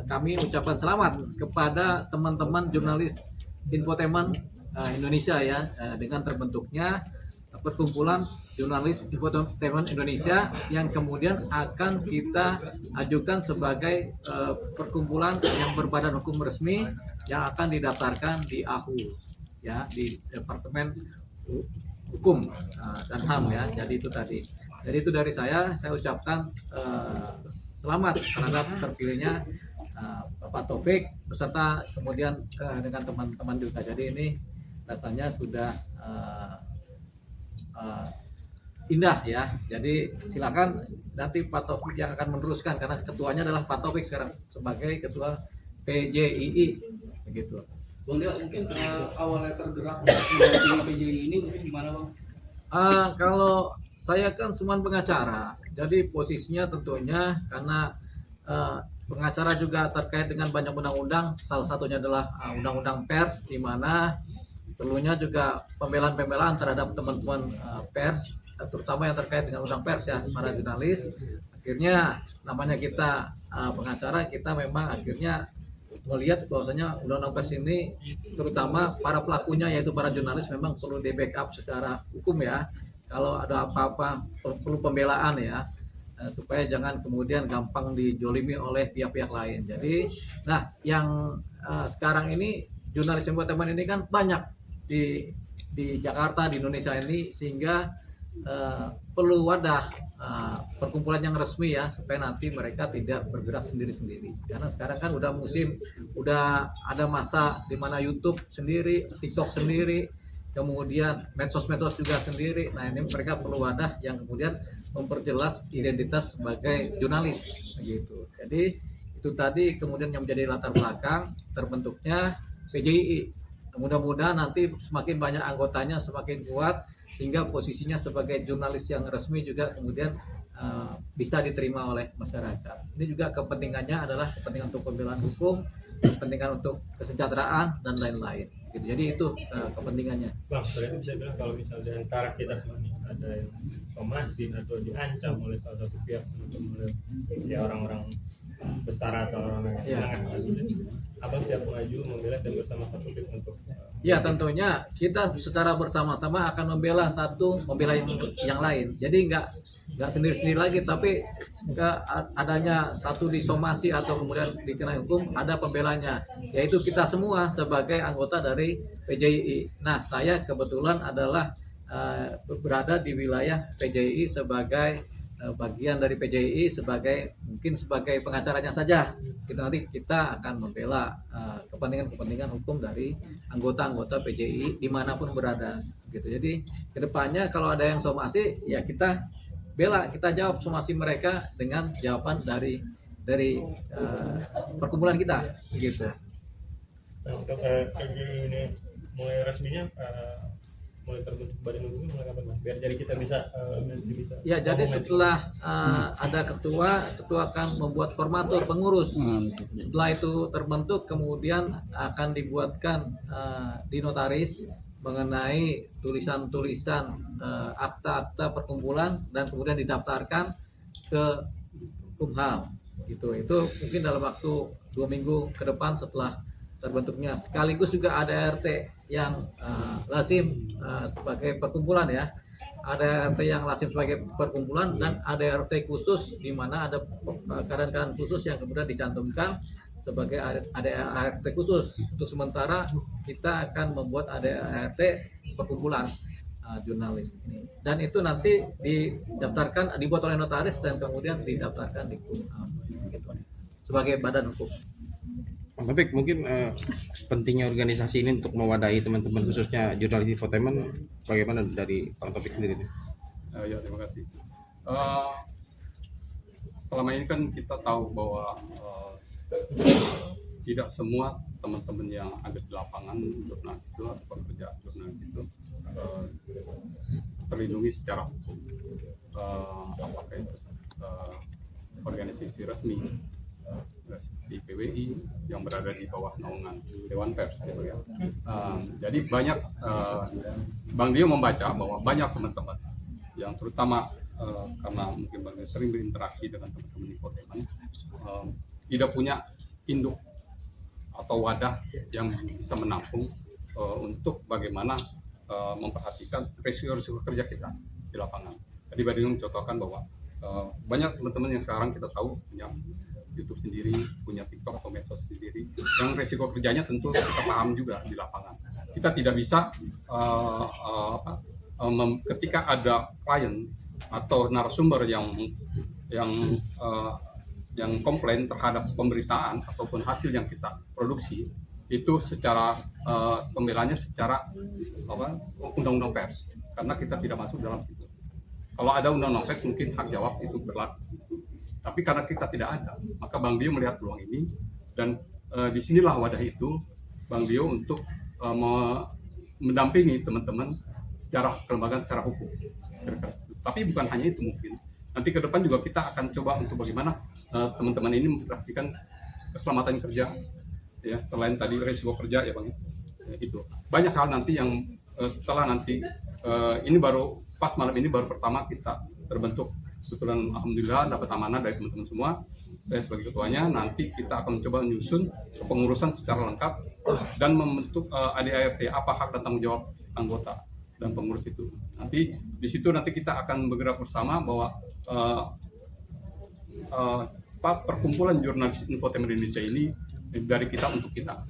kami ucapkan selamat kepada teman-teman jurnalis infotainment Indonesia ya, dengan terbentuknya perkumpulan jurnalis infotainment Indonesia yang kemudian akan kita ajukan sebagai perkumpulan yang berbadan hukum resmi yang akan didaftarkan di AHU ya, di Departemen Hukum dan HAM ya. Jadi itu tadi. Jadi itu dari saya ucapkan selamat terhadap terpilihnya Bapak Taufik beserta kemudian dengan teman-teman juga. Jadi ini rasanya sudah indah ya. Jadi silakan nanti Pak Taufik yang akan meneruskan karena ketuanya adalah Pak Taufik sekarang sebagai ketua PJII begitu. Bang Dea, mungkin awalnya tergerak dari PJII ini mungkin gimana Bang? Kalau saya kan cuma pengacara, jadi posisinya tentunya karena pengacara juga terkait dengan banyak undang-undang, salah satunya adalah undang-undang pers, di mana perlunya juga pembelaan-pembelaan terhadap teman-teman pers, terutama yang terkait dengan undang pers ya, para jurnalis. Akhirnya namanya kita pengacara, kita memang akhirnya melihat bahwasanya undang-undang pers ini, terutama para pelakunya yaitu para jurnalis, memang perlu di backup secara hukum ya. Kalau ada apa-apa perlu pembelaan ya, supaya jangan kemudian gampang dijolimi oleh pihak-pihak lain. Jadi, nah yang sekarang ini jurnalis infotainment ini kan banyak di Jakarta, di Indonesia ini, sehingga perlu wadah perkumpulan yang resmi ya, supaya nanti mereka tidak bergerak sendiri-sendiri. Karena sekarang kan udah musim, udah ada masa di mana YouTube sendiri, TikTok sendiri, kemudian medsos-medsos juga sendiri. Nah ini mereka perlu wadah yang kemudian memperjelas identitas sebagai jurnalis gitu. Jadi itu tadi kemudian yang menjadi latar belakang terbentuknya PJII. Mudah-mudahan nanti semakin banyak anggotanya, semakin kuat, sehingga posisinya sebagai jurnalis yang resmi juga kemudian bisa diterima oleh masyarakat. Ini juga kepentingannya adalah kepentingan untuk pembelaan hukum, kepentingan untuk kesejahteraan dan lain-lain. Jadi itu kepentingannya. Bang, berarti bisa bilang kalau misalnya antara kita semua ini ada yang somasi atau diancam oleh salah satu pihak untuk ya orang-orang besar atau orang yang menengah, abang siap maju membela dan bersama satu pihak untuk ya tentunya kita secara bersama-sama akan membela yang lain. Jadi nggak sendiri-sendiri lagi, tapi nggak adanya satu disomasi atau kemudian dikenai hukum, ada pembelanya, yaitu kita semua sebagai anggota dari PJII. Nah saya kebetulan adalah berada di wilayah PJII sebagai bagian dari PJII, mungkin sebagai pengacaranya saja. Kita akan membela kepentingan hukum dari anggota-anggota PJII dimanapun berada gitu. Jadi kedepannya kalau ada yang somasi ya kita bela, kita jawab somasi mereka dengan jawaban dari perkumpulan kita gitu. Nah, untuk ini mulai resminya mulai terbentuk badan hukum mulai kapan Mas? Biar jadi kita bisa ya, jadi setelah ada ketua akan membuat formatur pengurus. Setelah itu terbentuk, kemudian akan dibuatkan di notaris mengenai tulisan-tulisan akta-akta perkumpulan dan kemudian didaftarkan ke Kumham gitu. Itu mungkin dalam waktu 2 minggu ke depan setelah terbentuknya. Sekaligus juga ada RT yang lazim sebagai perkumpulan ya. Ada RT yang lazim sebagai perkumpulan dan ada RT khusus di mana ada keadaan-keadaan khusus yang kemudian dicantumkan sebagai ART khusus. Untuk sementara kita akan membuat ART perkumpulan jurnalis ini, dan itu nanti didaftarkan, dibuat oleh notaris dan kemudian didaftarkan di Kumham gitu, sebagai badan hukum. Bang Taufik, mungkin pentingnya organisasi ini untuk mewadahi teman-teman khususnya jurnalis infotainment, bagaimana dari Bang Taufik sendiri? Ya, terima kasih. Selama ini kan kita tahu bahwa tidak semua teman-teman yang ada di lapangan jurnalis itu atau pekerja jurnalis itu terlindungi secara hukum. Apakah itu organisasi resmi di PWI yang berada di bawah naungan Dewan Pers gitu ya. Jadi banyak Bang Dio membaca bahwa banyak teman-teman yang terutama karena mungkin Bang Dio sering berinteraksi dengan teman-teman infotainment tidak punya induk atau wadah yang bisa menampung untuk bagaimana memperhatikan risiko-risiko kerja kita di lapangan. Tadi Badri mencontohkan bahwa banyak teman-teman yang sekarang kita tahu punya YouTube sendiri, punya TikTok atau medsos sendiri, yang risiko kerjanya tentu kita paham juga di lapangan. Kita tidak bisa ketika ada klien atau narasumber yang komplain terhadap pemberitaan ataupun hasil yang kita produksi, itu secara pembelaannya secara undang-undang pers, karena kita tidak masuk dalam situ. Kalau ada undang-undang pers mungkin hak jawab itu berlaku, tapi karena kita tidak ada, maka Bang Dio melihat peluang ini, dan disinilah wadah itu Bang Dio untuk mendampingi teman-teman secara kelembagaan, secara hukum. Tapi bukan hanya itu, mungkin nanti ke depan juga kita akan coba untuk bagaimana teman-teman ini memperhatikan keselamatan kerja, ya, selain tadi risiko kerja ya Bang, itu banyak hal nanti yang setelah nanti ini baru pas malam ini baru pertama kita terbentuk, kebetulan alhamdulillah dapat amanah dari teman-teman semua, saya sebagai ketuanya. Nanti kita akan mencoba menyusun kepengurusan secara lengkap dan membentuk ADART, apa hak dan tanggung jawab anggota dan pengurus itu. Nanti di situ nanti kita akan bergerak bersama bahwa perkumpulan jurnalis infotainment Indonesia ini dari kita untuk kita.